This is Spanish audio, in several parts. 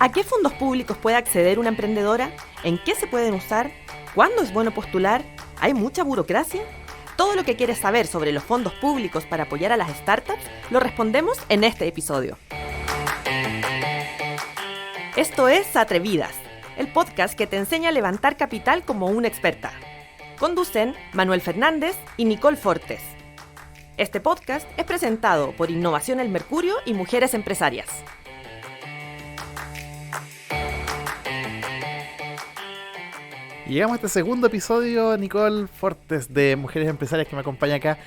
¿A qué fondos públicos puede acceder una emprendedora? ¿En qué se pueden usar? ¿Cuándo es bueno postular? ¿Hay mucha burocracia? Todo lo que quieres saber sobre los fondos públicos para apoyar a las startups lo respondemos en este episodio. Esto es Atrevidas, el podcast que te enseña a levantar capital como una experta. Conducen Manuel Fernández y Nicole Fortes. Este podcast es presentado por Innovación El Mercurio y Mujeres Empresarias. Llegamos a este segundo episodio, Nicole Fortes de Mujeres Empresarias, que me acompaña acá.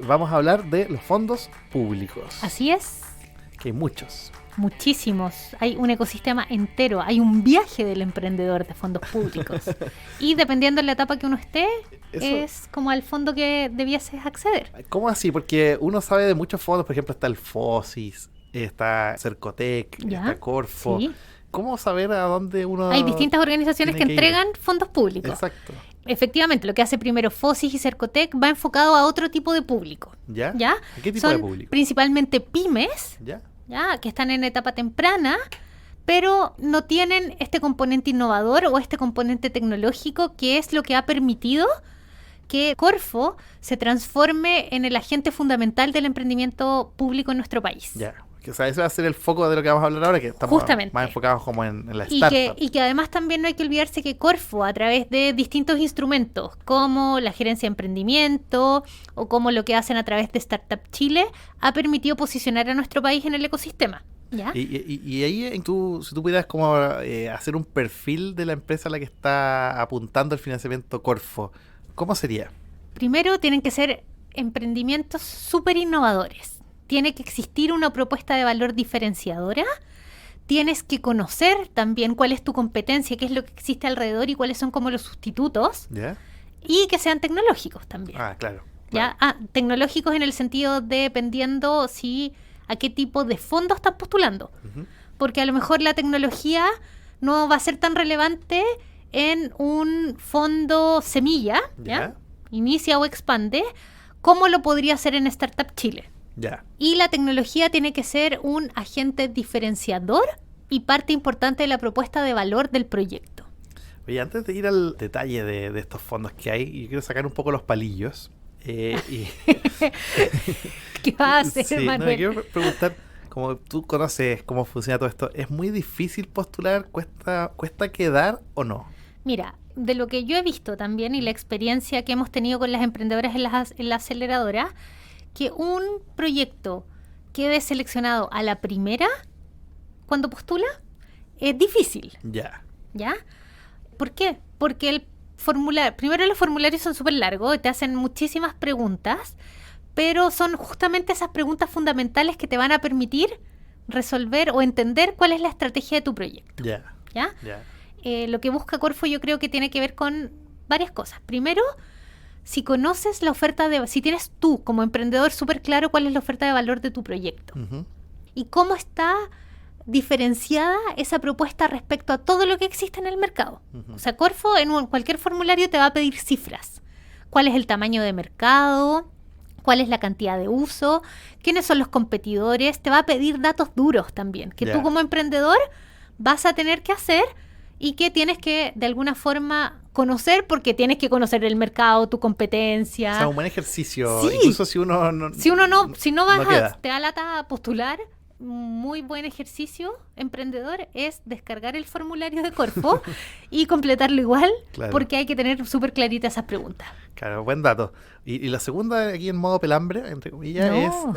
Vamos a hablar de los fondos públicos. Así es. Que hay muchos. Muchísimos. Hay un ecosistema entero. Hay un viaje del emprendedor de fondos públicos. Y dependiendo de la etapa que uno esté, es como al fondo que debieses acceder. ¿Cómo así? Porque uno sabe de muchos fondos. Por ejemplo, está el FOSIS, está Cercotec, está Corfo. Sí. ¿Cómo saber a dónde uno...? Hay distintas organizaciones que entregan fondos públicos. Exacto. Efectivamente, lo que hace primero FOSIS y Cercotec va enfocado a otro tipo de público. ¿Ya? ¿Ya? ¿A qué tipo Son de público? Principalmente pymes, ¿Ya? que están en etapa temprana, pero no tienen este componente innovador o este componente tecnológico, que es lo que ha permitido que Corfo se transforme en el agente fundamental del emprendimiento público en nuestro país. Ya. O sea, ese va a ser el foco de lo que vamos a hablar ahora, que estamos Justamente. más enfocados como en la startup. Y que además también no hay que olvidarse que Corfo, a través de distintos instrumentos, como la gerencia de emprendimiento o como lo que hacen a través de Startup Chile, ha permitido posicionar a nuestro país en el ecosistema. ¿Ya? Y ahí, si tú pudieras como hacer un perfil de la empresa a la que está apuntando el financiamiento Corfo, ¿cómo sería? Primero, tienen que ser emprendimientos súper innovadores. Tiene que existir una propuesta de valor diferenciadora. Tienes que conocer también cuál es tu competencia, qué es lo que existe alrededor y cuáles son como los sustitutos. ¿Ya? Y que sean tecnológicos también. Ah, claro. ¿Ya? Tecnológicos en el sentido de dependiendo a qué tipo de fondo estás postulando. Uh-huh. Porque a lo mejor la tecnología no va a ser tan relevante en un fondo semilla, ¿ya? Inicia o expande, como lo podría ser en Startup Chile. Ya. Y la tecnología tiene que ser un agente diferenciador y parte importante de la propuesta de valor del proyecto. Oye, antes de ir al detalle de estos fondos que hay, yo quiero sacar un poco los palillos. ¿Qué vas a hacer, Manuel? Quiero preguntar, como tú conoces cómo funciona todo esto, ¿es muy difícil postular? ¿Cuesta quedar o no? Mira, de lo que yo he visto también y la experiencia que hemos tenido con las emprendedoras en la aceleradora, que un proyecto quede seleccionado a la primera cuando postula es difícil. Ya. ¿Ya? ¿Por qué? Porque primero los formularios son súper largos, te hacen muchísimas preguntas, pero son justamente esas preguntas fundamentales que te van a permitir resolver o entender cuál es la estrategia de tu proyecto. Ya. ¿Ya? Ya. Lo que busca Corfo yo creo que tiene que ver con varias cosas. Primero, si conoces la oferta si tienes tú como emprendedor súper claro cuál es la oferta de valor de tu proyecto Uh-huh. y cómo está diferenciada esa propuesta respecto a todo lo que existe en el mercado. Uh-huh. O sea, Corfo en cualquier formulario te va a pedir cifras. ¿Cuál es el tamaño de mercado? ¿Cuál es la cantidad de uso? ¿Quiénes son los competidores? Te va a pedir datos duros también, que tú como emprendedor vas a tener que hacer y que tienes que, de alguna forma, conocer, porque tienes que conocer el mercado, tu competencia. O sea, un buen ejercicio. Sí. Incluso si uno no... Si no vas queda. te da lata a postular, muy buen ejercicio emprendedor es descargar el formulario de Corfo y completarlo igual, Claro. porque hay que tener súper claritas esas preguntas. Claro, buen dato. Y la segunda, aquí en modo pelambre, entre comillas, No.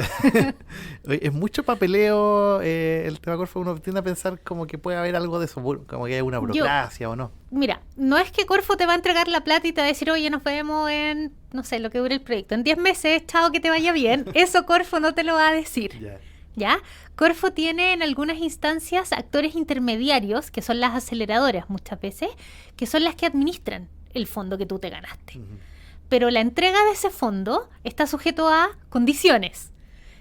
es mucho papeleo. El tema Corfo, uno tiende a pensar como que puede haber algo de eso, como que hay una burocracia o no. Mira, no es que Corfo te va a entregar la plata y te va a decir, oye, nos vemos en, no sé, lo que dure el proyecto, en 10 meses, chao, que te vaya bien. Eso Corfo no te lo va a decir. Ya. ¿Ya? Corfo tiene en algunas instancias actores intermediarios, que son las aceleradoras muchas veces, que son las que administran el fondo que tú te ganaste. Uh-huh. Pero la entrega de ese fondo está sujeto a condiciones,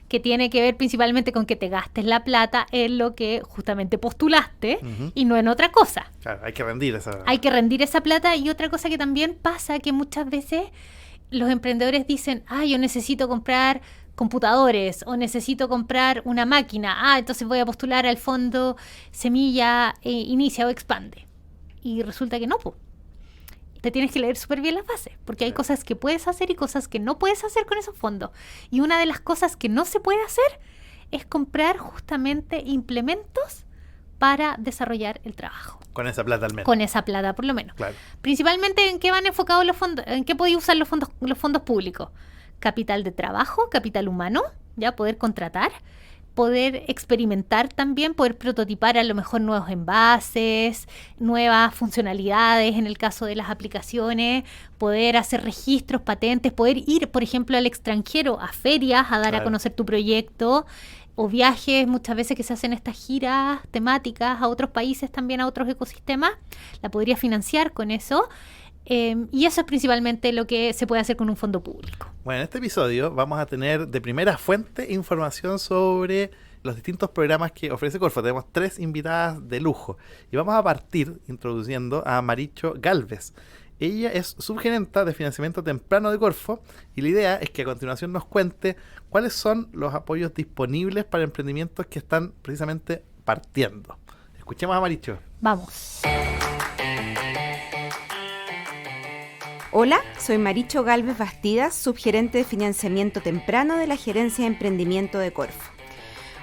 que tiene que ver principalmente con que te gastes la plata en lo que justamente postulaste Uh-huh. y no en otra cosa. Claro, hay que rendir esa... Hay que rendir esa plata. Y otra cosa que también pasa, que muchas veces los emprendedores dicen, yo necesito comprar computadores o necesito comprar una máquina, entonces voy a postular al fondo Semilla Inicia o Expande. Y resulta que no, te tienes que leer súper bien las bases, porque hay cosas que puedes hacer y cosas que no puedes hacer con esos fondos. Y una de las cosas que no se puede hacer es comprar justamente implementos para desarrollar el trabajo. Con esa plata al menos. Con esa plata, por lo menos. Claro. Principalmente, ¿en qué van enfocados los fondos? ¿En qué podéis usar los fondos públicos? Capital de trabajo, capital humano, ya poder contratar, poder experimentar también, poder prototipar a lo mejor nuevos envases, nuevas funcionalidades en el caso de las aplicaciones, poder hacer registros, patentes, poder ir, por ejemplo, al extranjero, a ferias, a dar a conocer tu proyecto, o viajes, muchas veces que se hacen estas giras temáticas a otros países, también a otros ecosistemas, la podría financiar con eso. Y eso es principalmente lo que se puede hacer con un fondo público. Bueno, en este episodio vamos a tener de primera fuente información sobre los distintos programas que ofrece Corfo. Tenemos 3 invitadas de lujo y vamos a partir introduciendo a Maricho Galvez. Ella es subgerenta de financiamiento temprano de Corfo y la idea es que a continuación nos cuente cuáles son los apoyos disponibles para emprendimientos que están precisamente partiendo. Escuchemos a Maricho. Vamos. Hola, soy Maricho Galvez Bastidas, subgerente de financiamiento temprano de la Gerencia de Emprendimiento de Corfo.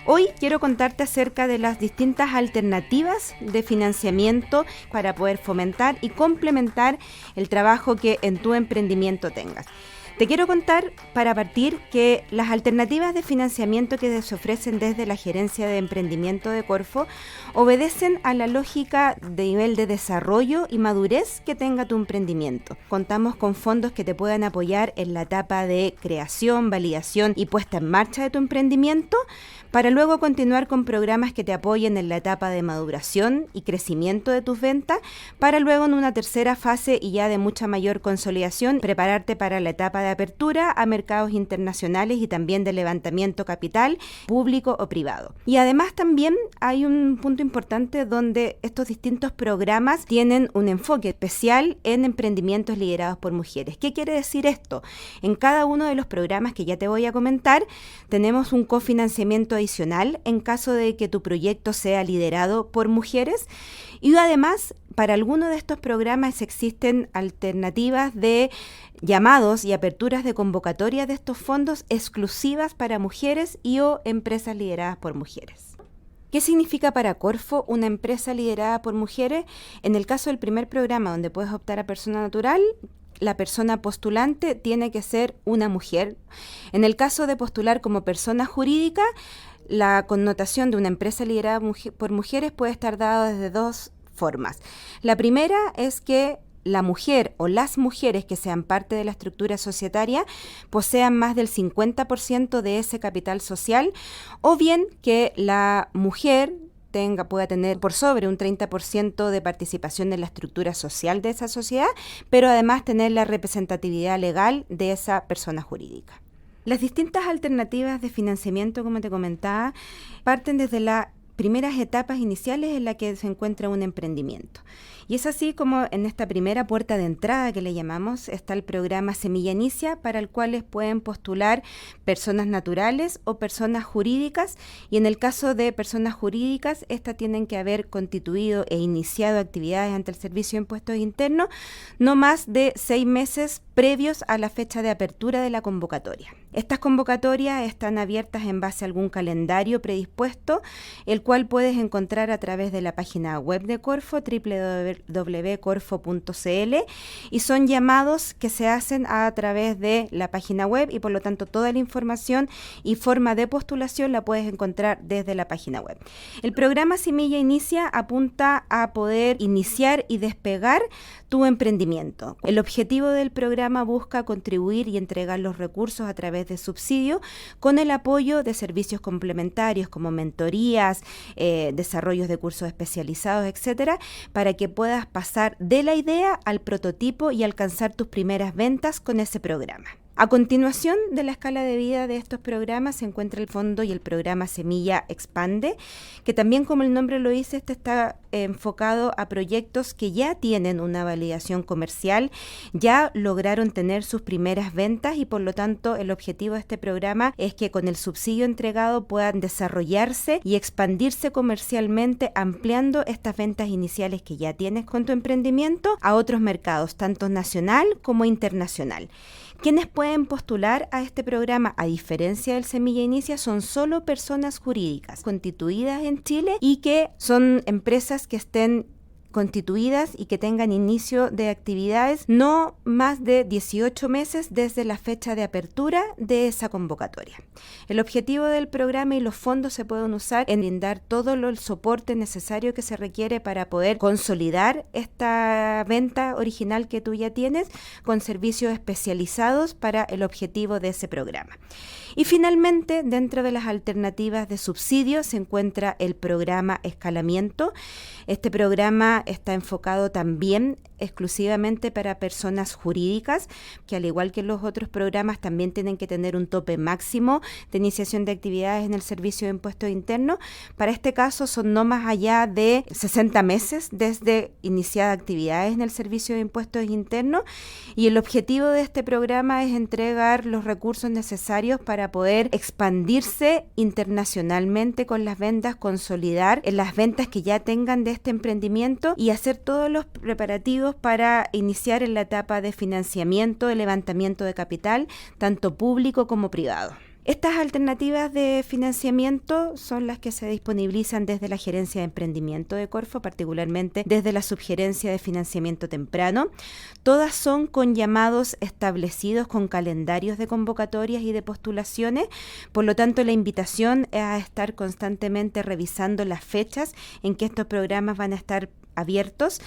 Hoy quiero contarte acerca de las distintas alternativas de financiamiento para poder fomentar y complementar el trabajo que en tu emprendimiento tengas. Te quiero contar, para partir, que las alternativas de financiamiento que se ofrecen desde la Gerencia de Emprendimiento de Corfo obedecen a la lógica de nivel de desarrollo y madurez que tenga tu emprendimiento. Contamos con fondos que te puedan apoyar en la etapa de creación, validación y puesta en marcha de tu emprendimiento, para luego continuar con programas que te apoyen en la etapa de maduración y crecimiento de tus ventas, para luego en una tercera fase y ya de mucha mayor consolidación, prepararte para la etapa de apertura a mercados internacionales y también de levantamiento capital público o privado. Y además también hay un punto importante donde estos distintos programas tienen un enfoque especial en emprendimientos liderados por mujeres. ¿Qué quiere decir esto? En cada uno de los programas que ya te voy a comentar, tenemos un cofinanciamiento adicional en caso de que tu proyecto sea liderado por mujeres, y además para algunos de estos programas existen alternativas de llamados y aperturas de convocatoria de estos fondos exclusivas para mujeres y o empresas lideradas por mujeres. ¿Qué significa para Corfo una empresa liderada por mujeres? En el caso del primer programa, donde puedes optar a persona natural, la persona postulante tiene que ser una mujer. En el caso de postular como persona jurídica, la connotación de una empresa liderada por mujeres puede estar dada desde 2 formas. La primera es que la mujer o las mujeres que sean parte de la estructura societaria posean más del 50% de ese capital social, o bien que la mujer pueda tener por sobre un 30% de participación en la estructura social de esa sociedad, pero además tener la representatividad legal de esa persona jurídica. Las distintas alternativas de financiamiento, como te comentaba, parten desde las primeras etapas iniciales en las que se encuentra un emprendimiento. Y es así como en esta primera puerta de entrada que le llamamos, está el programa Semilla Inicia, para el cual pueden postular personas naturales o personas jurídicas, y en el caso de personas jurídicas, estas tienen que haber constituido e iniciado actividades ante el Servicio de Impuestos Internos no más de 6 meses previos a la fecha de apertura de la convocatoria. Estas convocatorias están abiertas en base a algún calendario predispuesto, el cual puedes encontrar a través de la página web de Corfo, www.corfo.cl, y son llamados que se hacen a través de la página web, y por lo tanto toda la información y forma de postulación la puedes encontrar desde la página web. El programa Semilla Inicia apunta a poder iniciar y despegar tu emprendimiento. El objetivo del programa busca contribuir y entregar los recursos a través de subsidios con el apoyo de servicios complementarios como mentorías, desarrollos de cursos especializados, etcétera, para que puedas pasar de la idea al prototipo y alcanzar tus primeras ventas con ese programa. A continuación de la escala de vida de estos programas se encuentra el fondo y el programa Semilla Expande, que también, como el nombre lo dice, este está enfocado a proyectos que ya tienen una validación comercial, ya lograron tener sus primeras ventas y por lo tanto el objetivo de este programa es que con el subsidio entregado puedan desarrollarse y expandirse comercialmente, ampliando estas ventas iniciales que ya tienes con tu emprendimiento a otros mercados, tanto nacional como internacional. Quienes pueden postular a este programa, a diferencia del Semilla Inicia, son solo personas jurídicas constituidas en Chile y que son empresas que estén constituidas y que tengan inicio de actividades no más de 18 meses desde la fecha de apertura de esa convocatoria. El objetivo del programa y los fondos se pueden usar en brindar todo el soporte necesario que se requiere para poder consolidar esta venta original que tú ya tienes con servicios especializados para el objetivo de ese programa. Y finalmente, dentro de las alternativas de subsidio se encuentra el programa Escalamiento. Este programa está enfocado también exclusivamente para personas jurídicas, que al igual que los otros programas también tienen que tener un tope máximo de iniciación de actividades en el Servicio de Impuestos Internos. Para este caso son no más allá de 60 meses desde iniciada actividades en el Servicio de Impuestos Internos, y el objetivo de este programa es entregar los recursos necesarios para poder expandirse internacionalmente con las ventas, consolidar en las ventas que ya tengan de este emprendimiento y hacer todos los preparativos para iniciar en la etapa de financiamiento, de levantamiento de capital, tanto público como privado. Estas alternativas de financiamiento son las que se disponibilizan desde la Gerencia de Emprendimiento de Corfo, particularmente desde la Subgerencia de Financiamiento Temprano. Todas son con llamados establecidos, con calendarios de convocatorias y de postulaciones. Por lo tanto, la invitación es a estar constantemente revisando las fechas en que estos programas van a estar abiertos,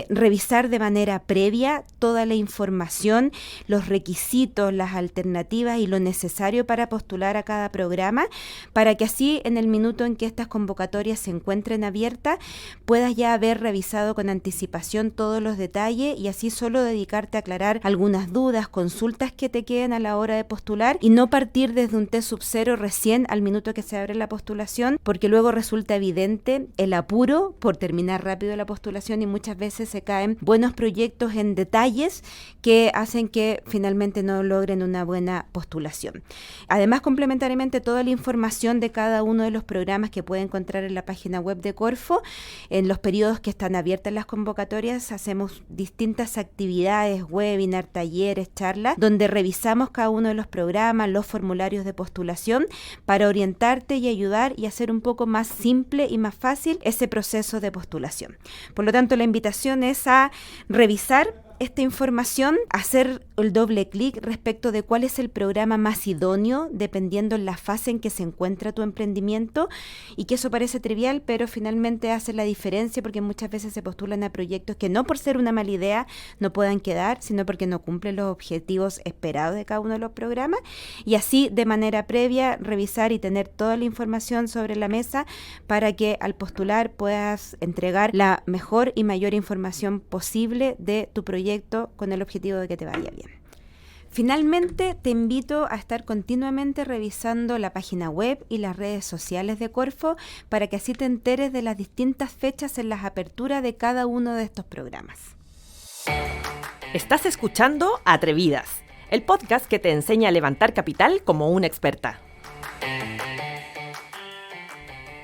revisar de manera previa toda la información, los requisitos, las alternativas y lo necesario para postular a cada programa, para que así en el minuto en que estas convocatorias se encuentren abiertas puedas ya haber revisado con anticipación todos los detalles y así solo dedicarte a aclarar algunas dudas, consultas que te queden a la hora de postular y no partir desde un T-0 recién al minuto que se abre la postulación, porque luego resulta evidente el apuro por terminar rápido la postulación y muchas veces se caen buenos proyectos en detalles que hacen que finalmente no logren una buena postulación. Además, complementariamente, toda la información de cada uno de los programas que puede encontrar en la página web de Corfo, en los periodos que están abiertas las convocatorias, hacemos distintas actividades, webinar, talleres, charlas, donde revisamos cada uno de los programas, los formularios de postulación, para orientarte y ayudar y hacer un poco más simple y más fácil ese proceso de postulación. Por lo tanto, la invitación es a revisar esta información, hacer el doble clic respecto de cuál es el programa más idóneo dependiendo en la fase en que se encuentra tu emprendimiento, y que eso parece trivial, pero finalmente hace la diferencia porque muchas veces se postulan a proyectos que no por ser una mala idea no puedan quedar, sino porque no cumplen los objetivos esperados de cada uno de los programas, y así de manera previa revisar y tener toda la información sobre la mesa para que al postular puedas entregar la mejor y mayor información posible de tu proyecto con el objetivo de que te vaya bien. Finalmente, te invito a estar continuamente revisando la página web y las redes sociales de Corfo para que así te enteres de las distintas fechas en las aperturas de cada uno de estos programas. Estás escuchando Atrevidas, el podcast que te enseña a levantar capital como una experta.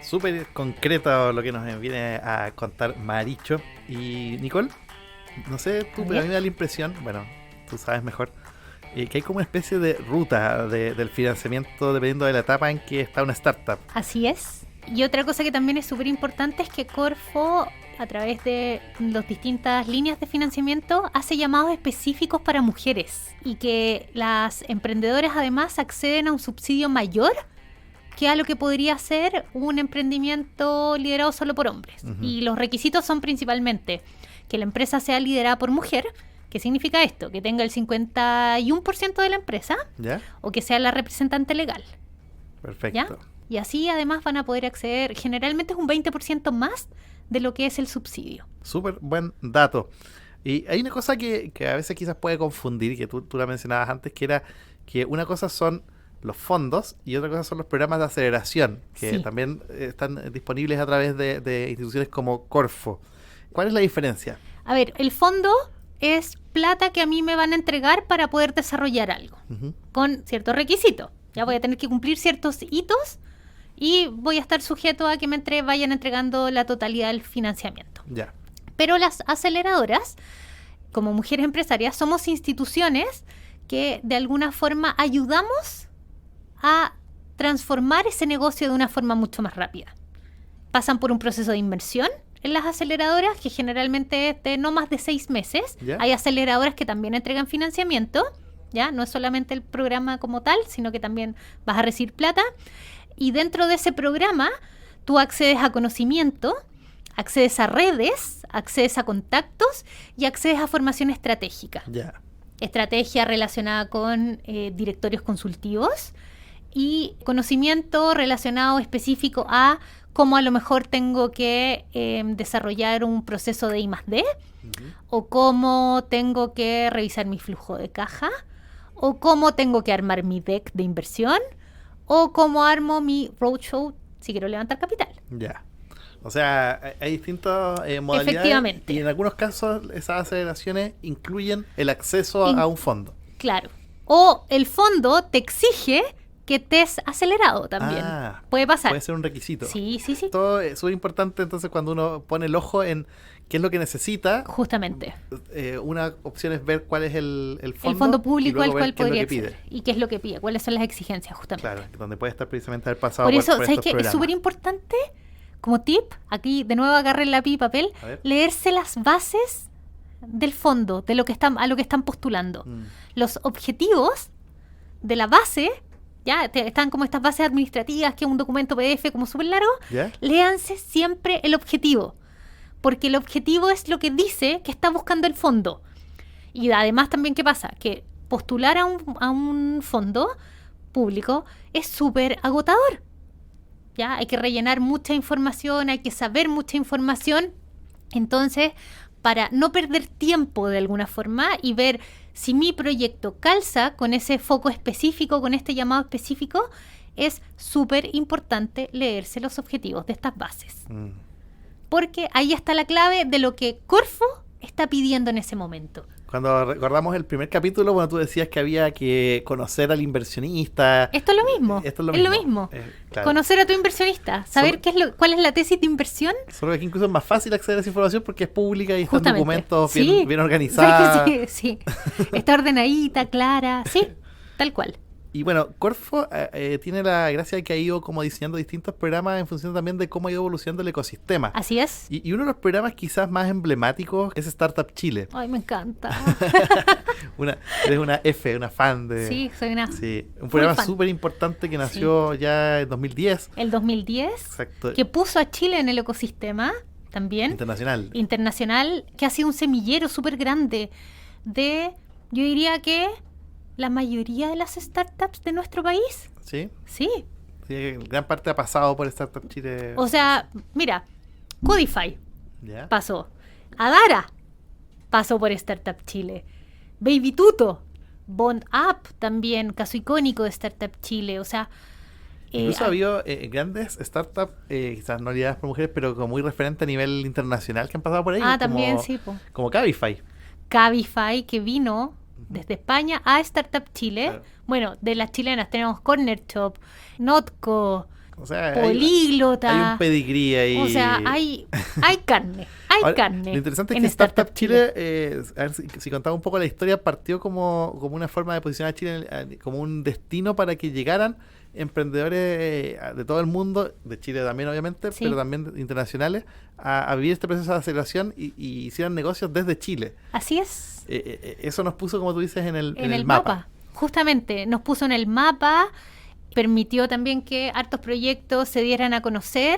Súper concreto lo que nos viene a contar Maricho. Y Nicole, no sé tú, pero a mí me da la impresión, bueno, tú sabes mejor, que hay como una especie de ruta del financiamiento dependiendo de la etapa en que está una startup. Así es. Y otra cosa que también es súper importante es que Corfo, a través de las distintas líneas de financiamiento, hace llamados específicos para mujeres y que las emprendedoras además acceden a un subsidio mayor que a lo que podría ser un emprendimiento liderado solo por hombres. Uh-huh. Y los requisitos son principalmente que la empresa sea liderada por mujer. ¿Qué significa esto? Que tenga el 51% de la empresa, ¿ya? O que sea la representante legal. Perfecto. ¿Ya? Y así además van a poder acceder, generalmente es un 20% más de lo que es el subsidio. Súper buen dato. Y hay una cosa que a veces quizás puede confundir, que tú la mencionabas antes, que era que una cosa son los fondos y otra cosa son los programas de aceleración, que Sí. también están disponibles a través de instituciones como Corfo. ¿Cuál es la diferencia? A ver, el fondo es plata que a mí me van a entregar para poder desarrollar algo, Ujú. con ciertos requisitos. Ya voy a tener que cumplir ciertos hitos y voy a estar sujeto a que vayan entregando la totalidad del financiamiento. Ya. Pero las aceleradoras, como mujeres empresarias, somos instituciones que de alguna forma ayudamos a transformar ese negocio de una forma mucho más rápida. Pasan por un proceso de inversión en las aceleradoras, que generalmente es de no más de 6 meses. ¿Ya? Hay aceleradoras que también entregan financiamiento, ¿ya? No es solamente el programa como tal, sino que también vas a recibir plata. Y dentro de ese programa, tú accedes a conocimiento, accedes a redes, accedes a contactos y accedes a formación estratégica. Ya. Estrategia relacionada con directorios consultivos y conocimiento relacionado específico a cómo a lo mejor tengo que desarrollar un proceso de I+D, Ujú. o cómo tengo que revisar mi flujo de caja, o cómo tengo que armar mi deck de inversión, o cómo armo mi roadshow si quiero levantar capital. Ya. O sea, hay distintas modalidades. Efectivamente. Y en algunos casos esas aceleraciones incluyen el acceso a un fondo. Claro. O el fondo te exige que estés acelerado también. Ah, Puede pasar. puede ser un requisito. Sí. Todo es súper importante entonces cuando uno pone el ojo en qué es lo que necesita. Justamente. Una opción es ver cuál es el fondo. El fondo y público luego al ver cual qué es lo podría que pide. acceder. ¿Y qué es lo que pide? ¿Cuáles son las exigencias justamente? Claro, donde puede estar precisamente haber pasado Por eso, por ¿sabes estos qué? Es programas. súper importante, como tip, aquí de nuevo agarren lápiz y papel, A ver. leerse las bases del fondo, de lo que están, a lo que están postulando. Mm. Los objetivos de la base, ya están como estas bases administrativas, que es un documento PDF como súper largo. ¿Ya? Léanse siempre el objetivo, porque el objetivo es lo que dice que está buscando el fondo. Y además también, ¿qué pasa? Que postular a un fondo público es súper agotador. ¿Ya? Hay que rellenar mucha información, hay que saber mucha información. Entonces, para no perder tiempo de alguna forma y ver si mi proyecto calza con ese foco específico, con este llamado específico, es súper importante leerse los objetivos de estas bases. Mm. Porque ahí está la clave de lo que Corfo está pidiendo en ese momento. Cuando recordamos el primer capítulo, bueno, tú decías que había que conocer al inversionista. Esto es lo mismo. Esto es lo es mismo. lo mismo. Claro. Conocer a tu inversionista, saber Solo- cuál es la tesis de inversión. Solo que aquí incluso es más fácil acceder a esa información porque es pública y están Justamente. documentos Sí. bien organizados. Sí. Está ordenadita, clara. Sí, tal cual. Y bueno, Corfo tiene la gracia de que ha ido como diseñando distintos programas en función también de cómo ha ido evolucionando el ecosistema. Así es. Y uno de los programas quizás más emblemáticos es Startup Chile. Ay, me encanta. Eres una una fan de... Sí, soy una... Sí, un full programa fan. súper importante que nació ya en 2010. El 2010, Exacto. que puso a Chile en el ecosistema también Internacional. que ha sido un semillero súper grande de, yo diría que la mayoría de las startups de nuestro país. Sí. Sí. Sí, gran parte ha pasado por Startup Chile. O sea, mira, Codify ¿Ya? pasó. Adara pasó por Startup Chile. Baby Tuto, Bond Up también, caso icónico de Startup Chile. O sea, Incluso ha habido grandes startups, quizás no lideradas por mujeres, pero como muy referente a nivel internacional que han pasado por ahí. también como, sí, po. Como Cabify. Cabify, que vino desde España a Startup Chile. Claro. Bueno, de las chilenas tenemos Corner Shop, Notco, O sea, Políglota. hay un pedigrí ahí. O sea, hay carne, hay Ahora, carne. Lo interesante es en que Startup Chile, a ver si contaba un poco la historia, partió como una forma de posicionar a Chile como un destino para que llegaran emprendedores de todo el mundo, de Chile también obviamente, Sí. pero también internacionales, a vivir este proceso de aceleración y hicieran negocios desde Chile. Así es. Eso nos puso, como tú dices, en el mapa. Justamente, nos puso en el mapa, permitió también que hartos proyectos se dieran a conocer,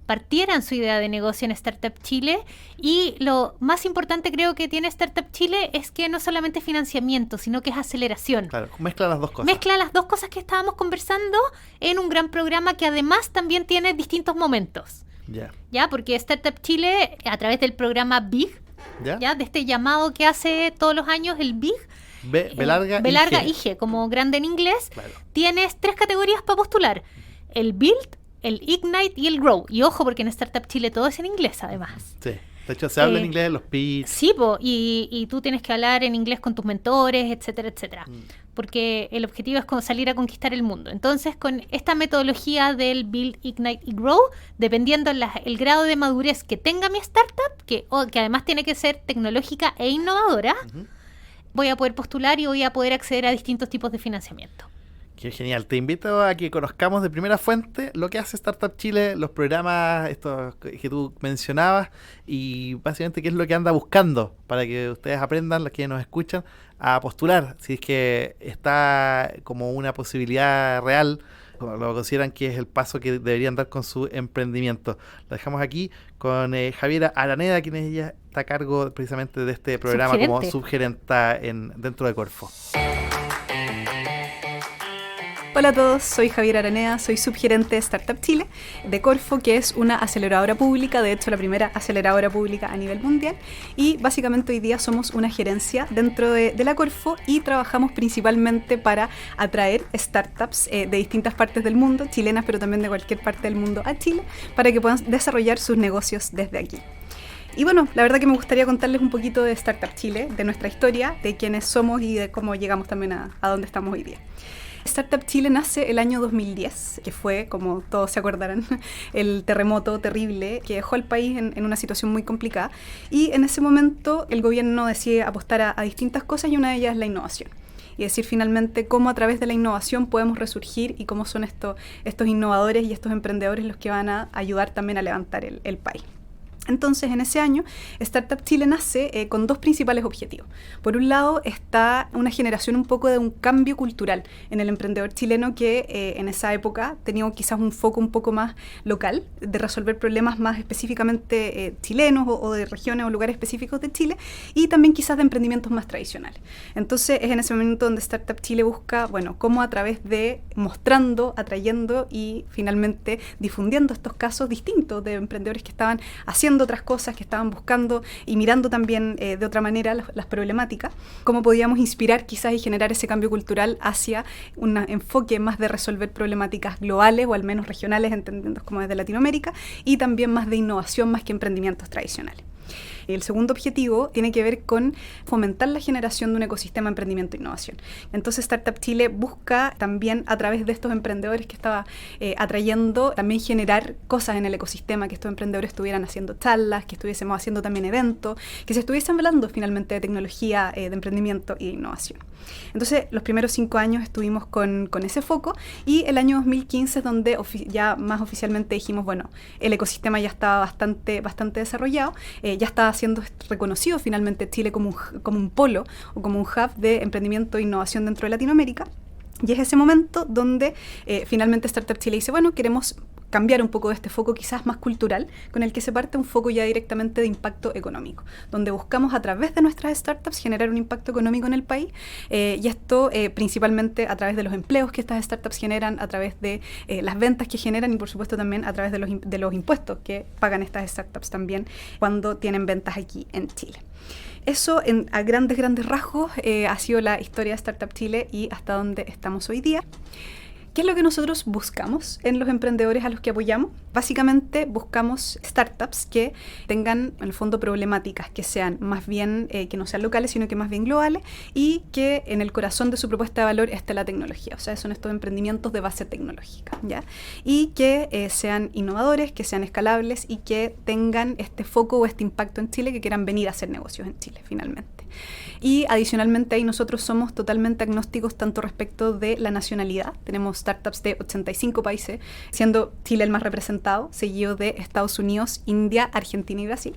partieran su idea de negocio en Startup Chile, y lo más importante creo que tiene Startup Chile es que no solamente es financiamiento, sino que es aceleración. Claro, mezcla las dos cosas. Mezcla las dos cosas que estábamos conversando en un gran programa que además también tiene distintos momentos. Ya. ¿Ya? Porque Startup Chile, a través del programa BIG, ¿Ya? De este llamado que hace todos los años el BIG. B larga y G, como grande en inglés. Claro. Tienes 3 categorías para postular: el Build, el Ignite y el Grow. Y ojo, porque en Startup Chile todo es en inglés, además. Sí. De hecho, se habla en inglés en los pitch. Sí, y tú tienes que hablar en inglés con tus mentores, etcétera, etcétera. Porque el objetivo es salir a conquistar el mundo. Entonces, con esta metodología del Build, Ignite y Grow, dependiendo el grado de madurez que tenga mi startup, que además tiene que ser tecnológica e innovadora, voy a poder postular y voy a poder acceder a distintos tipos de financiamiento. Qué genial. Te invito a que conozcamos de primera fuente lo que hace Startup Chile, los programas estos que tú mencionabas y básicamente qué es lo que anda buscando para que ustedes aprendan, los que nos escuchan, a postular. Si es que está como una posibilidad real, lo consideran que es el paso que deberían dar con su emprendimiento. Lo dejamos aquí con Javiera Araneda, quien ella está a cargo precisamente de este programa como subgerenta dentro de Corfo. Hola a todos, soy Javiera Araneda, soy subgerente de Startup Chile, de Corfo, que es una aceleradora pública, de hecho la primera aceleradora pública a nivel mundial, y básicamente hoy día somos una gerencia dentro de la Corfo y trabajamos principalmente para atraer startups de distintas partes del mundo, chilenas pero también de cualquier parte del mundo a Chile, para que puedan desarrollar sus negocios desde aquí. Y bueno, la verdad que me gustaría contarles un poquito de Startup Chile, de nuestra historia, de quiénes somos y de cómo llegamos también a donde estamos hoy día. Startup Chile nace el año 2010, que fue, como todos se acordarán, el terremoto terrible que dejó al país en una situación muy complicada. Y en ese momento el gobierno decide apostar a distintas cosas y una de ellas es la innovación. Y decir finalmente cómo a través de la innovación podemos resurgir y cómo son estos innovadores y estos emprendedores los que van a ayudar también a levantar el país. Entonces, en ese año, Startup Chile nace con 2 principales objetivos. Por un lado, está una generación un poco de un cambio cultural en el emprendedor chileno que en esa época tenía quizás un foco un poco más local, de resolver problemas más específicamente chilenos o de regiones o lugares específicos de Chile, y también quizás de emprendimientos más tradicionales. Entonces, es en ese momento donde Startup Chile busca, bueno, cómo a través de mostrando, atrayendo y finalmente difundiendo estos casos distintos de emprendedores que estaban haciendo otras cosas, que estaban buscando y mirando también de otra manera las problemáticas, cómo podíamos inspirar quizás y generar ese cambio cultural hacia un enfoque más de resolver problemáticas globales o al menos regionales, entendiendo como desde Latinoamérica, y también más de innovación más que emprendimientos tradicionales. El segundo objetivo tiene que ver con fomentar la generación de un ecosistema de emprendimiento e innovación. Entonces Startup Chile busca también a través de estos emprendedores que estaba atrayendo, también generar cosas en el ecosistema, que estos emprendedores estuvieran haciendo charlas, que estuviésemos haciendo también eventos, que se estuviesen hablando finalmente de tecnología, de emprendimiento y de innovación. Entonces los primeros 5 años estuvimos con ese foco y el año 2015 es donde ya más oficialmente dijimos, bueno, el ecosistema ya estaba bastante desarrollado, ya estaba siendo reconocido finalmente Chile como un polo o como un hub de emprendimiento e innovación dentro de Latinoamérica. Y es ese momento donde finalmente Startup Chile dice, bueno, queremos cambiar un poco de este foco quizás más cultural, con el que se parte un foco ya directamente de impacto económico, donde buscamos a través de nuestras startups generar un impacto económico en el país, y esto principalmente a través de los empleos que estas startups generan, a través de las ventas que generan y por supuesto también a través de los impuestos que pagan estas startups también cuando tienen ventas aquí en Chile. Eso a grandes rasgos ha sido la historia de Startup Chile y hasta donde estamos hoy día. ¿Qué es lo que nosotros buscamos en los emprendedores a los que apoyamos? Básicamente buscamos startups que tengan en el fondo problemáticas que sean más bien, que no sean locales, sino que más bien globales y que en el corazón de su propuesta de valor esté la tecnología. O sea, son estos emprendimientos de base tecnológica, ¿ya? Y que sean innovadores, que sean escalables y que tengan este foco o este impacto en Chile, que quieran venir a hacer negocios en Chile finalmente. Y adicionalmente ahí nosotros somos totalmente agnósticos tanto respecto de la nacionalidad. Tenemos startups de 85 países, siendo Chile el más representado, seguido de Estados Unidos, India, Argentina y Brasil.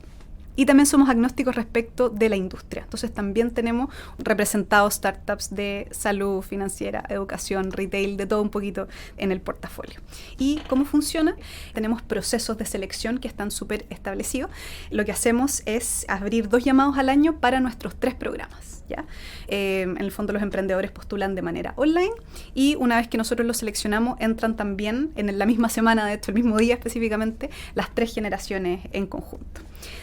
Y también somos agnósticos respecto de la industria. Entonces también tenemos representados startups de salud, financiera, educación, retail, de todo un poquito en el portafolio. ¿Y cómo funciona? Tenemos procesos de selección que están súper establecidos. Lo que hacemos es abrir 2 llamados al año para nuestros 3 programas. ¿ya? En el fondo los emprendedores postulan de manera online y una vez que nosotros los seleccionamos entran también en la misma semana, de hecho el mismo día específicamente, las 3 generaciones en conjunto.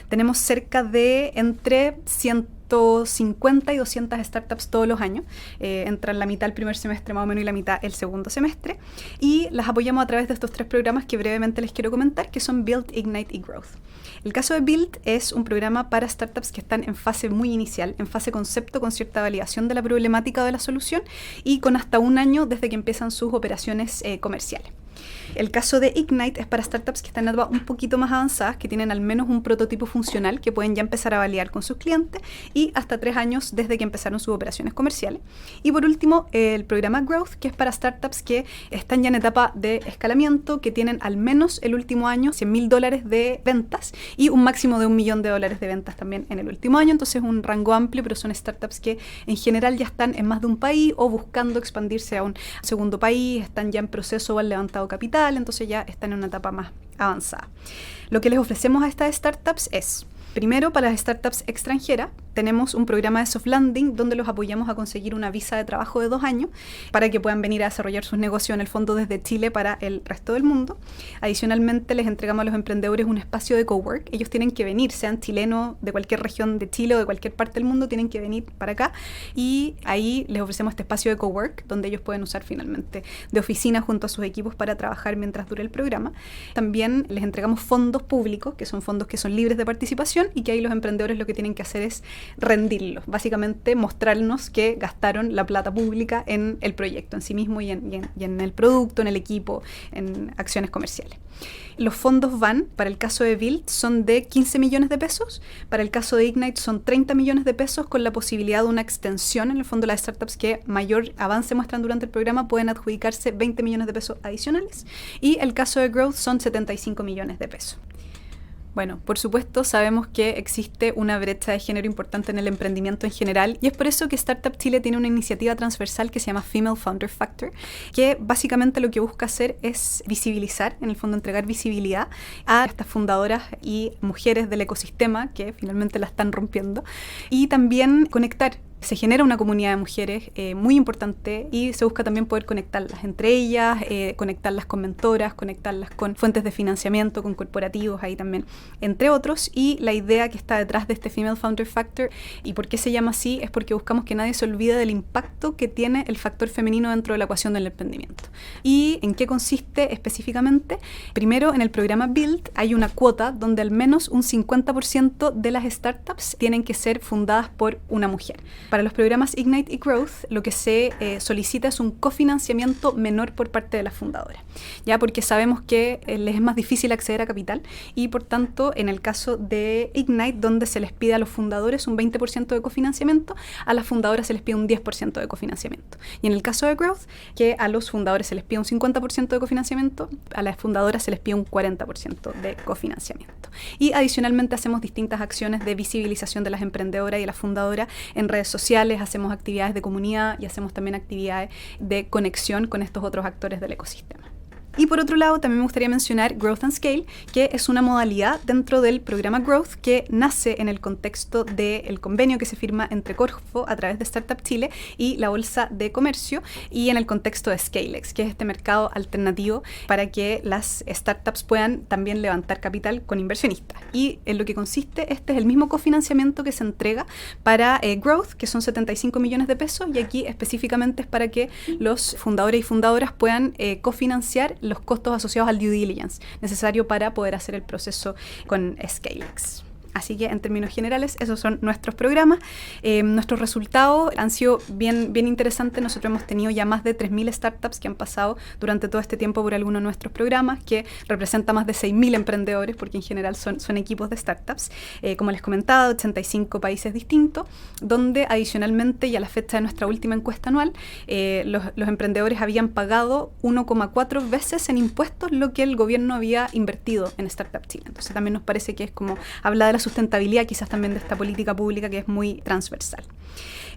Tenemos cerca de entre 150 y 200 startups todos los años. Entran la mitad el primer semestre más o menos y la mitad el segundo semestre. Y las apoyamos a través de estos 3 programas que brevemente les quiero comentar, que son Build, Ignite y Growth. El caso de Build es un programa para startups que están en fase muy inicial, en fase concepto, con cierta validación de la problemática o de la solución y con hasta 1 año desde que empiezan sus operaciones comerciales. El caso de Ignite es para startups que están en etapa un poquito más avanzadas, que tienen al menos un prototipo funcional que pueden ya empezar a validar con sus clientes y hasta 3 años desde que empezaron sus operaciones comerciales. Y por último, el programa Growth, que es para startups que están ya en etapa de escalamiento, que tienen al menos el último año $100,000 de ventas y un máximo de $1 millón de ventas también en el último año. Entonces es un rango amplio, pero son startups que en general ya están en más de un país o buscando expandirse a un segundo país, están ya en proceso o han levantado capital, entonces ya están en una etapa más avanzada. Lo que les ofrecemos a estas startups es, primero, para las startups extranjeras, tenemos un programa de soft landing donde los apoyamos a conseguir una visa de trabajo de 2 años para que puedan venir a desarrollar sus negocios en el fondo desde Chile para el resto del mundo. Adicionalmente, les entregamos a los emprendedores un espacio de cowork. Ellos tienen que venir, sean chilenos de cualquier región de Chile o de cualquier parte del mundo, tienen que venir para acá y ahí les ofrecemos este espacio de cowork donde ellos pueden usar finalmente de oficina junto a sus equipos para trabajar mientras dure el programa. También les entregamos fondos públicos, que son fondos que son libres de participación y que ahí los emprendedores lo que tienen que hacer es rendirlos, básicamente mostrarnos que gastaron la plata pública en el proyecto en sí mismo y en el producto, en el equipo, en acciones comerciales. Los fondos van, para el caso de Build, son de 15 millones de pesos, para el caso de Ignite son 30 millones de pesos con la posibilidad de una extensión. En el fondo, las startups que mayor avance muestran durante el programa pueden adjudicarse 20 millones de pesos adicionales y el caso de Growth son 75 millones de pesos. Bueno, por supuesto, sabemos que existe una brecha de género importante en el emprendimiento en general y es por eso que Startup Chile tiene una iniciativa transversal que se llama Female Founder Factor, que básicamente lo que busca hacer es visibilizar, en el fondo entregar visibilidad a estas fundadoras y mujeres del ecosistema que finalmente la están rompiendo y también conectar. Se genera una comunidad de mujeres muy importante y se busca también poder conectarlas entre ellas, conectarlas con mentoras, conectarlas con fuentes de financiamiento, con corporativos ahí también, entre otros. Y la idea que está detrás de este Female Founder Factor y por qué se llama así es porque buscamos que nadie se olvide del impacto que tiene el factor femenino dentro de la ecuación del emprendimiento. ¿Y en qué consiste específicamente? Primero, en el programa Build hay una cuota donde al menos un 50% de las startups tienen que ser fundadas por una mujer. Para los programas Ignite y Growth, lo que se solicita es un cofinanciamiento menor por parte de las fundadoras, ya porque sabemos que les es más difícil acceder a capital y, por tanto, en el caso de Ignite, donde se les pide a los fundadores un 20% de cofinanciamiento, a las fundadoras se les pide un 10% de cofinanciamiento. Y en el caso de Growth, que a los fundadores se les pide un 50% de cofinanciamiento, a las fundadoras se les pide un 40% de cofinanciamiento. Y adicionalmente hacemos distintas acciones de visibilización de las emprendedoras y de las fundadoras en redes sociales, hacemos actividades de comunidad y hacemos también actividades de conexión con estos otros actores del ecosistema. Y por otro lado, también me gustaría mencionar Growth and Scale, que es una modalidad dentro del programa Growth que nace en el contexto del convenio que se firma entre Corfo a través de Startup Chile y la Bolsa de Comercio y en el contexto de Scalex, que es este mercado alternativo para que las startups puedan también levantar capital con inversionistas. Y en lo que consiste, este es el mismo cofinanciamiento que se entrega para Growth, que son 75 millones de pesos, y aquí específicamente es para que los fundadores y fundadoras puedan cofinanciar los costos asociados al due diligence necesario para poder hacer el proceso con Scalex. Así que, en términos generales, esos son nuestros programas. Nuestros resultados han sido bien interesantes. Nosotros hemos tenido ya más de 3.000 startups que han pasado durante todo este tiempo por alguno de nuestros programas, que representa más de 6.000 emprendedores, porque en general son equipos de startups. Como les comentaba, 85 países distintos, donde adicionalmente, y a la fecha de nuestra última encuesta anual, los emprendedores habían pagado 1,4 veces en impuestos lo que el gobierno había invertido en Startup Chile. Entonces también nos parece que es como habla de la sustentabilidad quizás también de esta política pública que es muy transversal.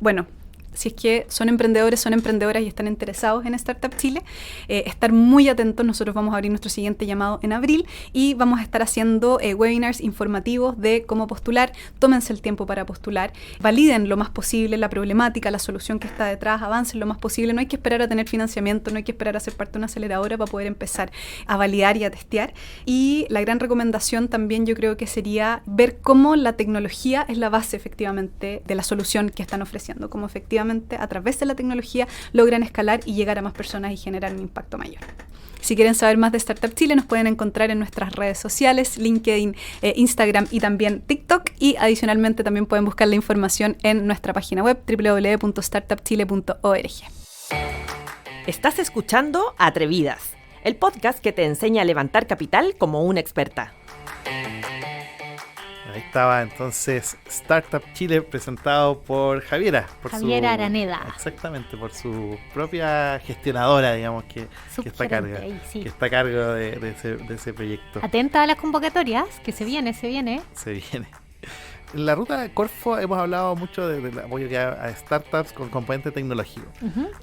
Bueno, si es que son emprendedores, son emprendedoras y están interesados en Startup Chile, estar muy atentos. Nosotros vamos a abrir nuestro siguiente llamado en abril y vamos a estar haciendo webinars informativos de cómo postular. Tómense el tiempo para postular, validen lo más posible la problemática, la solución que está detrás, avancen lo más posible. No hay que esperar a tener financiamiento, no hay que esperar a ser parte de una aceleradora para poder empezar a validar y a testear. Y la gran recomendación también yo creo que sería ver cómo la tecnología es la base efectivamente de la solución que están ofreciendo, cómo efectivamente a través de la tecnología logran escalar y llegar a más personas y generar un impacto mayor. Si quieren saber más de Startup Chile, nos pueden encontrar en nuestras redes sociales, LinkedIn, Instagram y también TikTok. Y adicionalmente también pueden buscar la información en nuestra página web www.startupchile.org. Estás escuchando Atrevidas, el podcast que te enseña a levantar capital como una experta. Ahí estaba entonces Startup Chile presentado por Javiera. Javiera Araneda. Exactamente, por su propia gestionadora, digamos, que está a cargo, sí. que está a cargo de ese proyecto. Atenta a las convocatorias, que se viene. Se viene. En la ruta de Corfo hemos hablado mucho del apoyo que hay a startups con componente tecnológico.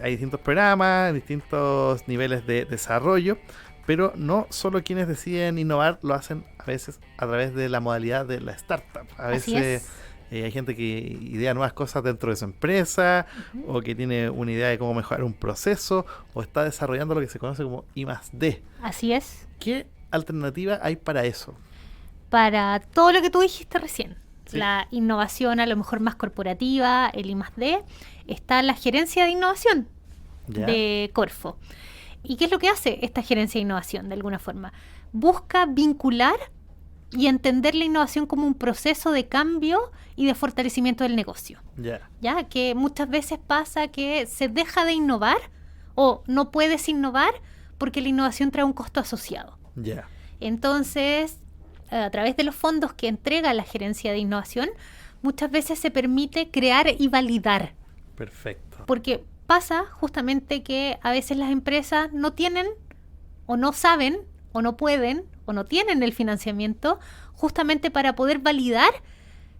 Hay distintos programas, distintos niveles de desarrollo, pero no solo quienes deciden innovar lo hacen a veces a través de la modalidad de la startup. A veces hay gente que idea nuevas cosas dentro de su empresa, o que tiene una idea de cómo mejorar un proceso, o está desarrollando lo que se conoce como I+D. Así es. ¿Qué alternativa hay para eso? Para todo lo que tú dijiste recién. Sí. La innovación a lo mejor más corporativa, el I+D, está la gerencia de innovación de Corfo. ¿Y qué es lo que hace esta gerencia de innovación de alguna forma? Busca vincular y entender la innovación como un proceso de cambio y de fortalecimiento del negocio. Ya que muchas veces pasa que se deja de innovar o no puedes innovar porque la innovación trae un costo asociado. Entonces, a través de los fondos que entrega la gerencia de innovación, muchas veces se permite crear y validar. Perfecto. Porque pasa justamente que a veces las empresas no tienen o no saben o no pueden o no tienen el financiamiento justamente para poder validar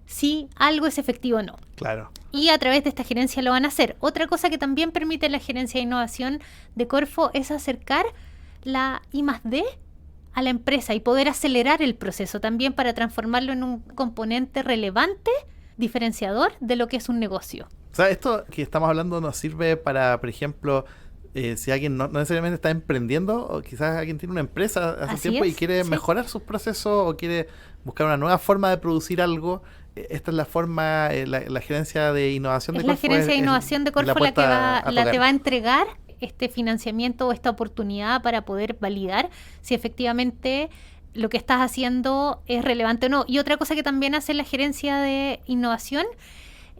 si algo es efectivo o no. Claro. Y a través de esta gerencia lo van a hacer. Otra cosa que también permite la gerencia de innovación de Corfo es acercar la I+D a la empresa y poder acelerar el proceso también para transformarlo en un componente relevante, diferenciador de lo que es un negocio. O sea, esto que estamos hablando nos sirve para, por ejemplo, si alguien no necesariamente está emprendiendo, o quizás alguien tiene una empresa hace tiempo y quiere mejorar sus procesos o quiere buscar una nueva forma de producir algo. Esta es la forma, la gerencia de innovación de Corfo. Es la gerencia de innovación de Corfo la que te va a entregar este financiamiento o esta oportunidad para poder validar si efectivamente lo que estás haciendo es relevante o no. Y otra cosa que también hace la gerencia de innovación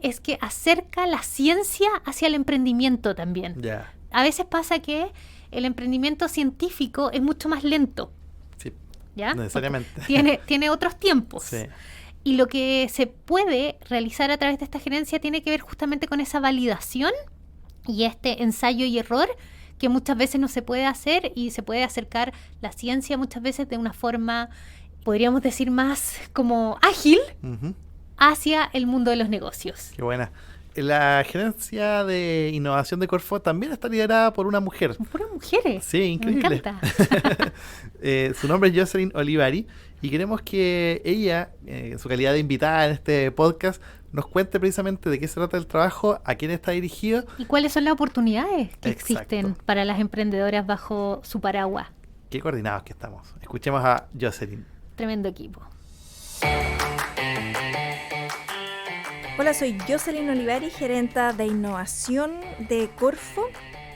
es que acerca la ciencia hacia el emprendimiento también. A veces pasa que el emprendimiento científico es mucho más lento. Sí, ¿ya? Necesariamente. Tiene otros tiempos. Sí. Y lo que se puede realizar a través de esta gerencia tiene que ver justamente con esa validación y este ensayo y error que muchas veces no se puede hacer, y se puede acercar la ciencia muchas veces de una forma, podríamos decir, más como ágil hacia el mundo de los negocios. Qué buena. La gerencia de innovación de Corfo también está liderada por una mujer. Puras mujeres. Sí, increíble. Me encanta. Su nombre es Jocelyn Olivari y queremos que ella, en su calidad de invitada en este podcast, nos cuente precisamente de qué se trata el trabajo, a quién está dirigido. Y cuáles son las oportunidades que existen para las emprendedoras bajo su paraguas. Qué coordinados que estamos. Escuchemos a Jocelyn. Tremendo equipo. Hola, soy Jocelyn Olivari, gerenta de innovación de Corfo.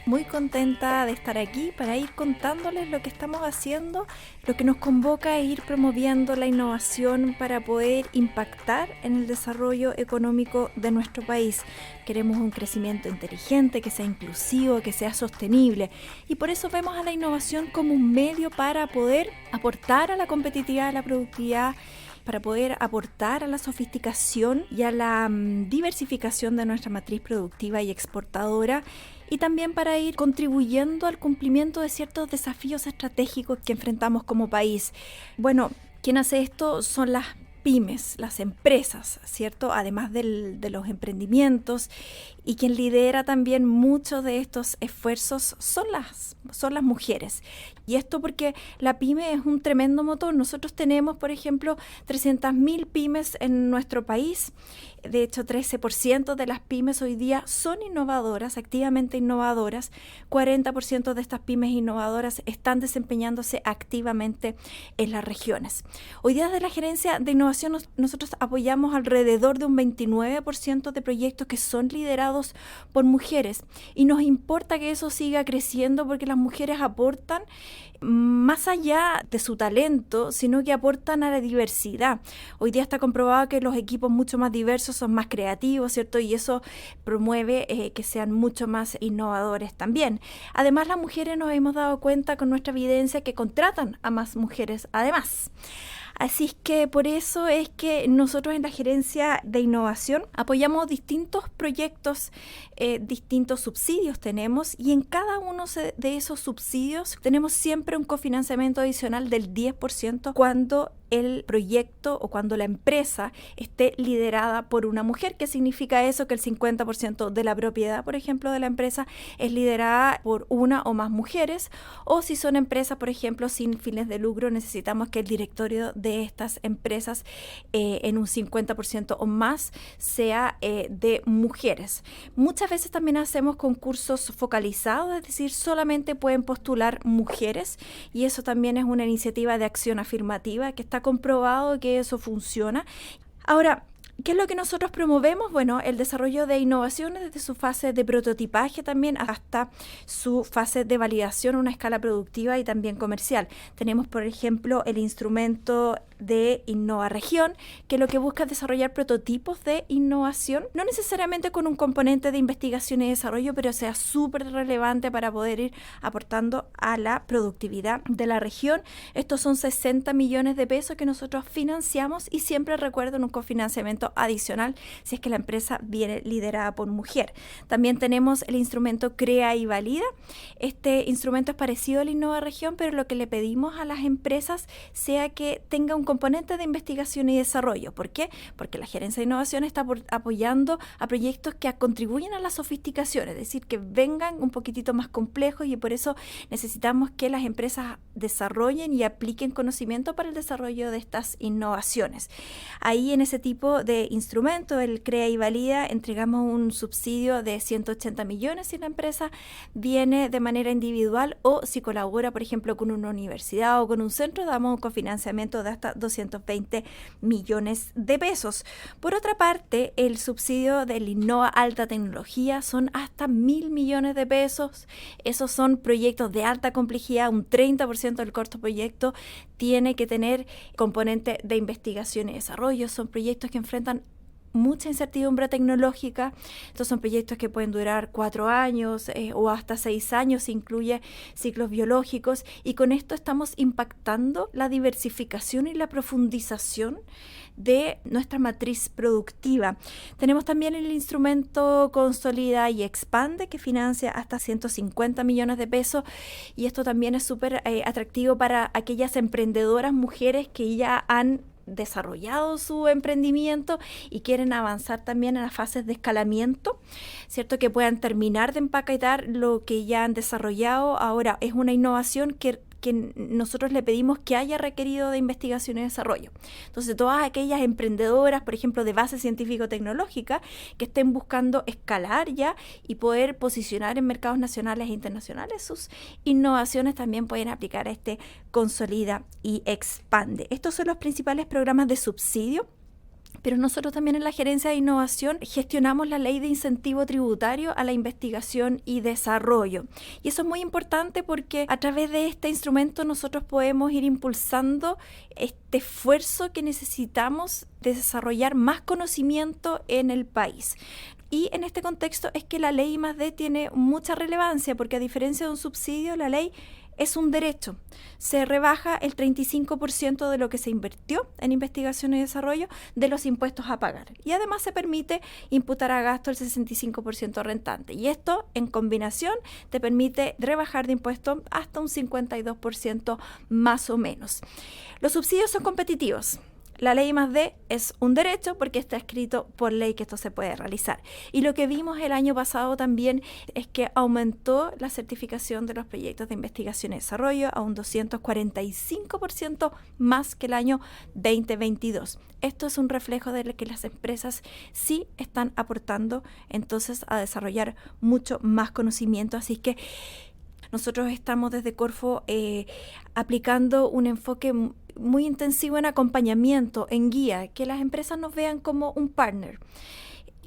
Muy contenta de estar aquí para ir contándoles lo que estamos haciendo. Lo que nos convoca es ir promoviendo la innovación para poder impactar en el desarrollo económico de nuestro país. Queremos un crecimiento inteligente, que sea inclusivo, que sea sostenible. Y por eso vemos a la innovación como un medio para poder aportar a la competitividad, a la productividad, para poder aportar a la sofisticación y a la diversificación de nuestra matriz productiva y exportadora, y también para ir contribuyendo al cumplimiento de ciertos desafíos estratégicos que enfrentamos como país. Bueno, quien hace esto son las pymes, las empresas, ¿cierto? Además de los emprendimientos, y quien lidera también muchos de estos esfuerzos son las mujeres. Y esto porque la pyme es un tremendo motor. Nosotros tenemos, por ejemplo, 300.000 pymes en nuestro país. De hecho, 13% de las pymes hoy día son innovadoras, activamente innovadoras. 40% de estas pymes innovadoras están desempeñándose activamente en las regiones. Hoy día, desde la Gerencia de Innovación, nosotros apoyamos alrededor de un 29% de proyectos que son liderados por mujeres. Y nos importa que eso siga creciendo porque las mujeres aportan más allá de su talento, sino que aportan a la diversidad. Hoy día está comprobado que los equipos mucho más diversos son más creativos, ¿cierto? Y eso promueve que sean mucho más innovadores también. Además, las mujeres nos hemos dado cuenta con nuestra evidencia que contratan a más mujeres además. Así es que por eso es que nosotros en la Gerencia de Innovación apoyamos distintos proyectos, distintos subsidios tenemos, y en cada uno de esos subsidios tenemos siempre un cofinanciamiento adicional del 10% cuando el proyecto o cuando la empresa esté liderada por una mujer. ¿Qué significa eso? Que el 50% de la propiedad, por ejemplo, de la empresa es liderada por una o más mujeres, o si son empresas, por ejemplo, sin fines de lucro, necesitamos que el directorio de estas empresas en un 50% o más sea de mujeres. Muchas veces también hacemos concursos focalizados, es decir, solamente pueden postular mujeres, y eso también es una iniciativa de acción afirmativa que está comprobado que eso funciona. Ahora, ¿qué es lo que nosotros promovemos? Bueno, el desarrollo de innovaciones desde su fase de prototipaje también hasta su fase de validación a una escala productiva y también comercial. Tenemos, por ejemplo, el instrumento de InnovaRegión, que lo que busca es desarrollar prototipos de innovación, no necesariamente con un componente de investigación y desarrollo, pero sea súper relevante para poder ir aportando a la productividad de la región. Estos son 60 millones de pesos que nosotros financiamos, y siempre recuerden un cofinanciamiento adicional si es que la empresa viene liderada por mujer. También tenemos el instrumento Crea y Valida. Este instrumento es parecido al InnovaRegión, pero lo que le pedimos a las empresas sea que tenga un componente de investigación y desarrollo. ¿Por qué? Porque la Gerencia de Innovación está apoyando a proyectos que contribuyen a la sofisticación, es decir, que vengan un poquitito más complejos, y por eso necesitamos que las empresas desarrollen y apliquen conocimiento para el desarrollo de estas innovaciones. Ahí, en ese tipo de instrumento, el Crea y Valida, entregamos un subsidio de 180 millones si la empresa viene de manera individual, o si colabora, por ejemplo, con una universidad o con un centro, damos un cofinanciamiento de hasta 220 millones de pesos. Por otra parte, el subsidio del Innova Alta Tecnología son hasta 1.000 millones de pesos. Esos son proyectos de alta complejidad. Un 30% del costo proyecto tiene que tener componente de investigación y desarrollo. Son proyectos que enfrentan mucha incertidumbre tecnológica. Estos son proyectos que pueden durar 4 años o hasta 6 años, si incluye ciclos biológicos, y con esto estamos impactando la diversificación y la profundización de nuestra matriz productiva. Tenemos también el instrumento Consolida y Expande, que financia hasta 150 millones de pesos, y esto también es súper atractivo para aquellas emprendedoras mujeres que ya han desarrollado su emprendimiento y quieren avanzar también en las fases de escalamiento, ¿cierto? Que puedan terminar de empaquetar lo que ya han desarrollado. Ahora, es una innovación que nosotros le pedimos que haya requerido de investigación y desarrollo. Entonces, todas aquellas emprendedoras, por ejemplo, de base científico-tecnológica, que estén buscando escalar ya y poder posicionar en mercados nacionales e internacionales sus innovaciones, también pueden aplicar a este Consolida y Expande. Estos son los principales programas de subsidio. Pero nosotros también en la Gerencia de Innovación gestionamos la ley de incentivo tributario a la investigación y desarrollo. Y eso es muy importante porque a través de este instrumento nosotros podemos ir impulsando este esfuerzo que necesitamos de desarrollar más conocimiento en el país. Y en este contexto es que la ley I+D tiene mucha relevancia, porque a diferencia de un subsidio, la ley es un derecho. Se rebaja el 35% de lo que se invirtió en investigación y desarrollo de los impuestos a pagar. Y además se permite imputar a gasto el 65% rentante. Y esto, en combinación, te permite rebajar de impuestos hasta un 52% más o menos. Los subsidios son competitivos. la ley I+D es un derecho porque está escrito por ley que esto se puede realizar. Y lo que vimos el año pasado también es que aumentó la certificación de los proyectos de investigación y desarrollo a un 245% más que el año 2022. Esto es un reflejo de que las empresas sí están aportando entonces a desarrollar mucho más conocimiento. Así que nosotros estamos desde Corfo aplicando un enfoque muy intensivo en acompañamiento, en guía, que las empresas nos vean como un partner.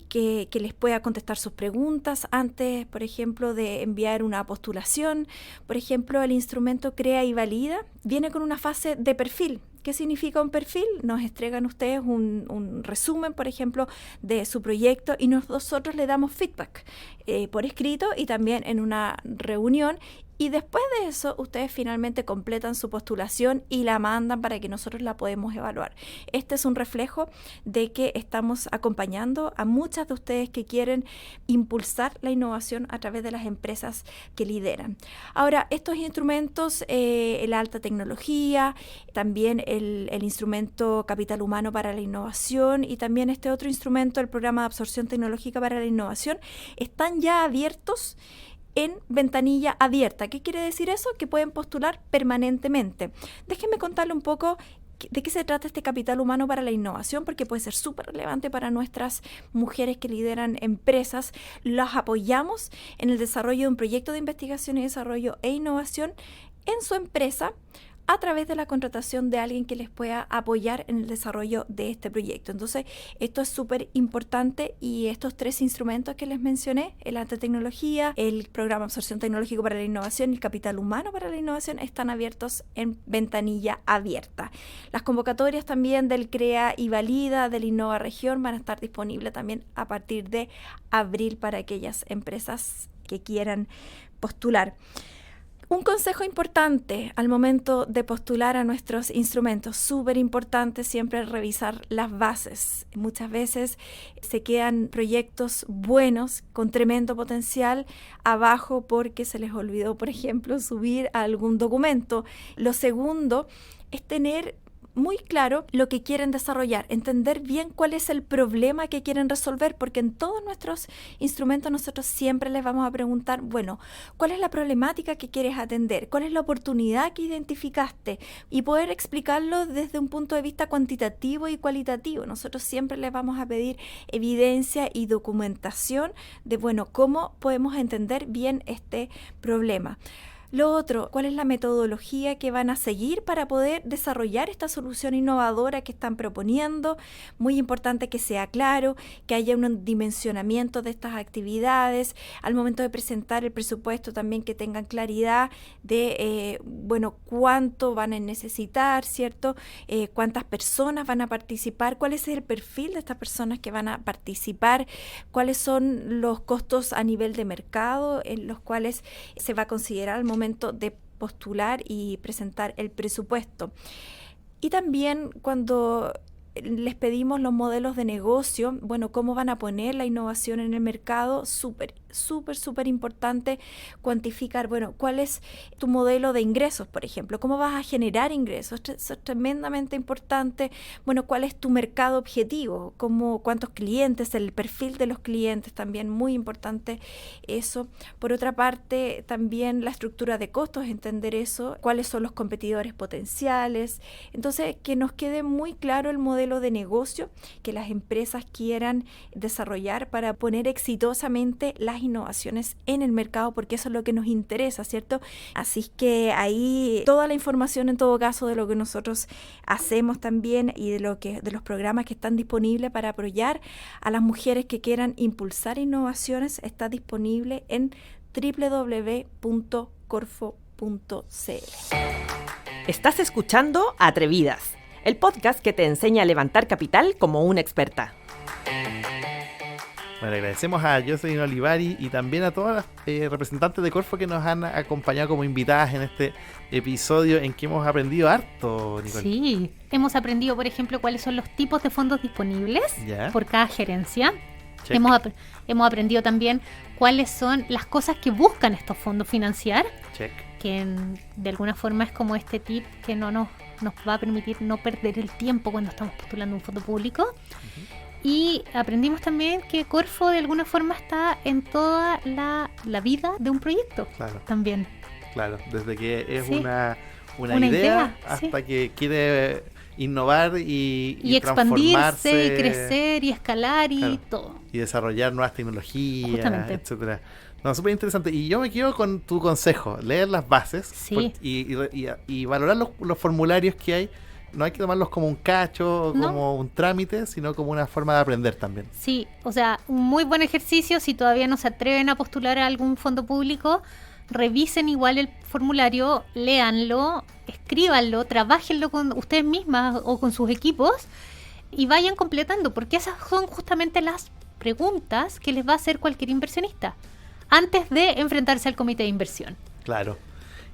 Que les pueda contestar sus preguntas antes, por ejemplo, de enviar una postulación. Por ejemplo, el instrumento Crea y Valida viene con una fase de perfil. ¿Qué significa un perfil? Nos entregan ustedes un resumen, por ejemplo, de su proyecto y nosotros le damos feedback por escrito y también en una reunión. Y después de eso, ustedes finalmente completan su postulación y la mandan para que nosotros la podamos evaluar. Este es un reflejo de que estamos acompañando a muchas de ustedes que quieren impulsar la innovación a través de las empresas que lideran. Ahora, estos instrumentos, la alta tecnología, también el instrumento Capital Humano para la Innovación y también este otro instrumento, el Programa de Absorción Tecnológica para la Innovación, están ya abiertos en ventanilla abierta. ¿Qué quiere decir eso? Que pueden postular permanentemente. Déjenme contarle un poco de qué se trata este capital humano para la innovación, porque puede ser súper relevante para nuestras mujeres que lideran empresas. Las apoyamos en el desarrollo de un proyecto de investigación y desarrollo e innovación en su empresa a través de la contratación de alguien que les pueda apoyar en el desarrollo de este proyecto. Entonces, esto es súper importante y estos 3 instrumentos que les mencioné, el alta tecnología, el programa de absorción tecnológico para la innovación y el capital humano para la innovación están abiertos en ventanilla abierta. Las convocatorias también del Crea y Valida, del Innova Región van a estar disponibles también a partir de abril para aquellas empresas que quieran postular. Un consejo importante al momento de postular a nuestros instrumentos, súper importante siempre revisar las bases. Muchas veces se quedan proyectos buenos con tremendo potencial abajo porque se les olvidó, por ejemplo, subir algún documento. Lo segundo es tener muy claro lo que quieren desarrollar, entender bien cuál es el problema que quieren resolver, porque en todos nuestros instrumentos nosotros siempre les vamos a preguntar, bueno, ¿cuál es la problemática que quieres atender? ¿Cuál es la oportunidad que identificaste? Y poder explicarlo desde un punto de vista cuantitativo y cualitativo. Nosotros siempre les vamos a pedir evidencia y documentación de, bueno, cómo podemos entender bien este problema. Lo otro, ¿cuál es la metodología que van a seguir para poder desarrollar esta solución innovadora que están proponiendo? Muy importante que sea claro, que haya un dimensionamiento de estas actividades. Al momento de presentar el presupuesto también que tengan claridad de, cuánto van a necesitar, ¿cierto? Cuántas personas van a participar, cuál es el perfil de estas personas que van a participar, cuáles son los costos a nivel de mercado en los cuales se va a considerar al momento de postular y presentar el presupuesto. Y también cuando les pedimos los modelos de negocio, cómo van a poner la innovación en el mercado, súper importante cuantificar, cuál es tu modelo de ingresos, por ejemplo, cómo vas a generar ingresos, eso es tremendamente importante, cuál es tu mercado objetivo, cuántos clientes, el perfil de los clientes, también muy importante eso. Por otra parte, también la estructura de costos, entender eso, cuáles son los competidores potenciales, entonces que nos quede muy claro el modelo de negocio que las empresas quieran desarrollar para poner exitosamente las innovaciones en el mercado, porque eso es lo que nos interesa, ¿cierto? Así que ahí toda la información en todo caso de lo que nosotros hacemos también y de los programas que están disponibles para apoyar a las mujeres que quieran impulsar innovaciones está disponible en www.corfo.cl. Estás escuchando Atrevidas, el podcast que te enseña a levantar capital como una experta. Bueno, agradecemos a Jocelyn Olivari y también a todas las representantes de Corfo que nos han acompañado como invitadas en este episodio en que hemos aprendido harto, Nicole. Sí, hemos aprendido, por ejemplo, cuáles son los tipos de fondos disponibles por cada gerencia. Hemos aprendido también cuáles son las cosas que buscan estos fondos financiar. Check. Que de alguna forma es como este tip que no nos nos va a permitir no perder el tiempo cuando estamos postulando un fondo público. Y aprendimos también que Corfo de alguna forma está en toda la vida de un proyecto. Claro. También. Claro, desde que es Sí. una Una idea, hasta sí. que quiere innovar y expandirse, transformarse, y crecer, y escalar, y Claro. todo. y desarrollar nuevas tecnologías, Justamente. etcétera. No, súper interesante. Y yo me quedo con tu consejo, leer las bases Sí. y valorar los formularios que hay. No hay que tomarlos como un cacho, No. como un trámite, sino como una forma de aprender también. Sí, o sea, un muy buen ejercicio. Si todavía no se atreven a postular a algún fondo público, revisen igual el formulario, léanlo, escríbanlo, trabájenlo con ustedes mismas o con sus equipos y vayan completando, porque esas son justamente las preguntas que les va a hacer cualquier inversionista antes de enfrentarse al comité de inversión. Claro.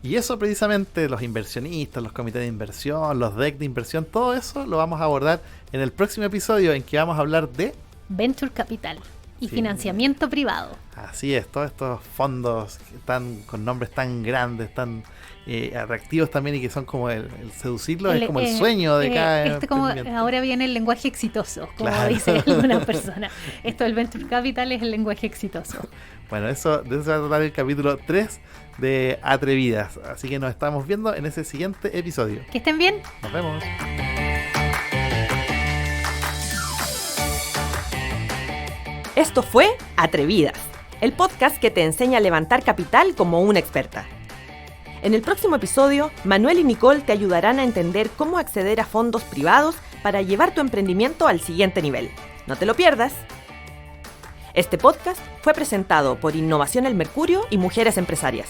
Y eso precisamente, los inversionistas, los comités de inversión, los decks de inversión, todo eso lo vamos a abordar en el próximo episodio en que vamos a hablar de... Venture Capital y Sí. financiamiento privado. Así es, todos estos fondos que están con nombres tan grandes, tan atractivos también y que son como el seducirlos, es como el sueño de cada como emprendimiento. ahora viene el lenguaje exitoso, como Claro. dice alguna persona. Esto del Venture Capital es el lenguaje exitoso. Bueno, de eso se va a tratar el capítulo 3 de Atrevidas. Así que nos estamos viendo en ese siguiente episodio. Que estén bien. Nos vemos. Esto fue Atrevidas, el podcast que te enseña a levantar capital como una experta. En el próximo episodio, Manuel y Nicole te ayudarán a entender cómo acceder a fondos privados para llevar tu emprendimiento al siguiente nivel. No te lo pierdas. Este podcast fue presentado por Innovación El Mercurio y Mujeres Empresarias.